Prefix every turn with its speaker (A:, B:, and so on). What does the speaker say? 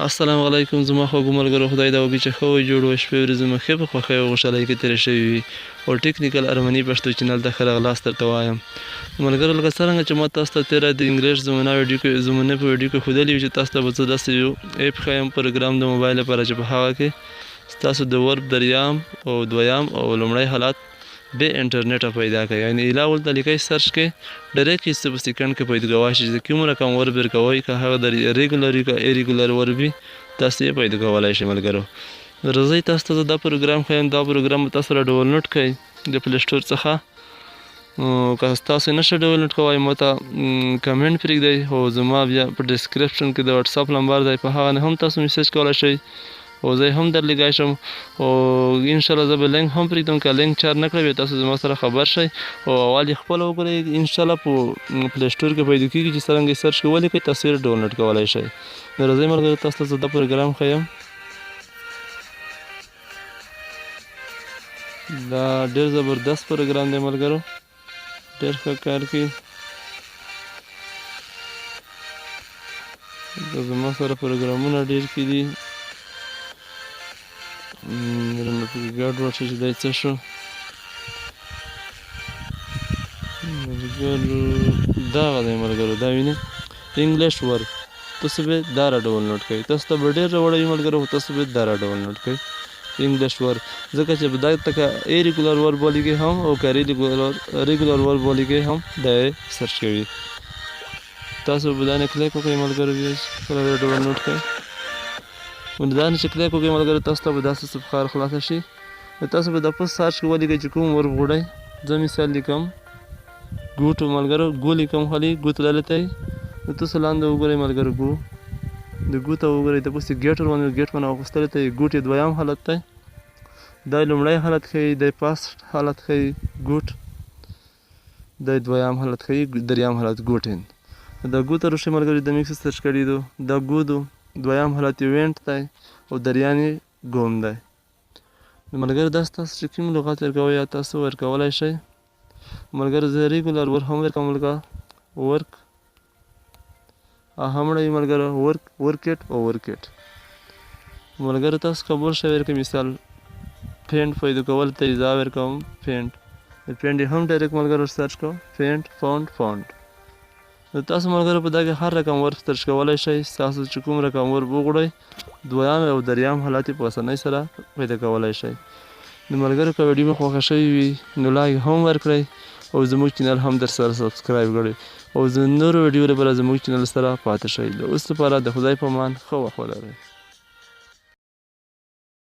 A: السلام علیکم زما خوږو ملګرو، خدای دا وکړي چې ښه وجوړ وي، شپې ورځې مو ښې په خوښۍ او خوشحالۍ کې تېرې شوې وي. او ټیکنیکل ارمني پښتو چینل ته ښه راغلاست درته وایم. ملګرو لکه څرنګه چې ما تاسو ته تېره د انګلیش زمونې په ویډیو کې ښودلي وي چې تاسو ته به زه داسې یو ایپ ښیم پروګرام د موبایل لپاره چې په هغه کې ستاسو د ورب دریم او دویم او لومړی حالت به انټرنیټ پیدا کوي. یعنی علاوه ته لیکئ سرچ کې ډایرکټ یې په سکند کې پیدا شي چې کوم رقم ورب کوي که هغه د ریګولر وي که ایریګولر ورب وي تاسو یې پیدا کولی شئ. ملګرو راځئ تاسو ته دا پروګرام ښیم. دا پروګرام به تاسو را ډاونلوډ کړئ د پلی سټور څخه. که تاسو یې نشئ ډاونلوډ کوئ ما ته کمنټ پرېږدئ او زما بیا په ډسکرپشن کې د وټساپ نمبر دی په هغه نه هم تاسو میسیج کولی شئ او زه هم درلیږی شم او انشاءالله زه به لینک هم پرېږدم. که لینک چار نه کړی بیا تاسو زما سره خبر شئ او اول یې خپله وګورئ. انشاءالله په پلی سټور کې پیدا کېږي چې څرنګه یې سرچ کې ولیکئ تاسو یې ډاونلوډ کولی شئ. نو راځئ ملګرو تاسو ته زه دا پروګرام ښیم. دا ډېر زبردست پروګرام دی ملګرو، ډېر ښه کار کوي. زما سره پروګرامونه ډېر کې دي. ګډوډ شو چې دی څه شو. دغه دی ملګرو، دا وینئ انګلیش ورب. تاسو به دا را ډاونلوډ کوئ. تاسو ته به ډېر راوړی وي ملګرو خو تاسو به دا را ډاونلوډ کوئ انګلیش ورب. ځکه چې دا ته که ایریګولر ورب ولیکئ هم او که ریګولر ورب ولیکئ هم دا یې سرچ کوي. تاسو به دا نه کلیک وکړئ ملګرو بیا کله یې ډاونلوډ کړئ. دا نه چې کلیک وکړئ ملګرو تاسو ته به داسې صفحه خلاصه شي. تاسو به دا په سرچ کې ولیکئ چې کوم ورب غواړئ. زه مثال لیکم ګوټ ملګرو، ګو لیکم خالي ګو تللی تی. نو تاسو لاندې وګورئ ملګرو ګو، د ګو ته وګورئ دپسې ګیټ ورباندې ګیټ باندې اخیستلی تی. ګوټ یې دویم حالت دی، دا یې لومړی حالت ښیي، دی فاست حالت ښیي ګوټ، دا یې دویم حالت ښیي، دریم حالت ګوټ یې. دا ګو ته راشئ ملګرو، د میکس سرچ کړي دو دا ګو دو، دویم حالت یې وینټ دی او دریم یې ګوم دی. نو ملګرو دا ستاسو چې کوم لغت ورکوئ یا تاسو ورکولی شئ. ملګرو زه ریګولر ورک هم ورکوم لکه ورک همړی ملګرو ورک ورکټ او ورکټ. ملګرو تاسو قبول شئ ورکړئ مثال فینټ پیدا کول ته زه ورکوم فینټ. فینټ یې هم ډایرکټ ملګرو سرچ کوم فینټ فونټ. نو تاسو ملګرو په دا کې هر رقم ورک سرچ کولی شئ. تاسو چې کوم رقم ورک وغواړئ دویم او دریم حالت یې په اسانۍ سره پیدا کولی شئ. نو ملګرو که ویډیو مو خوښه شوې وي نو لایک هم ورکړئ او زموږ چینل هم در سره سبسکرایب کړئ او نورو ویډیو لپاره زموږ چینل سره پاتې شئ. د اوس لپاره د خدای په امان ښه وخت ولرئ.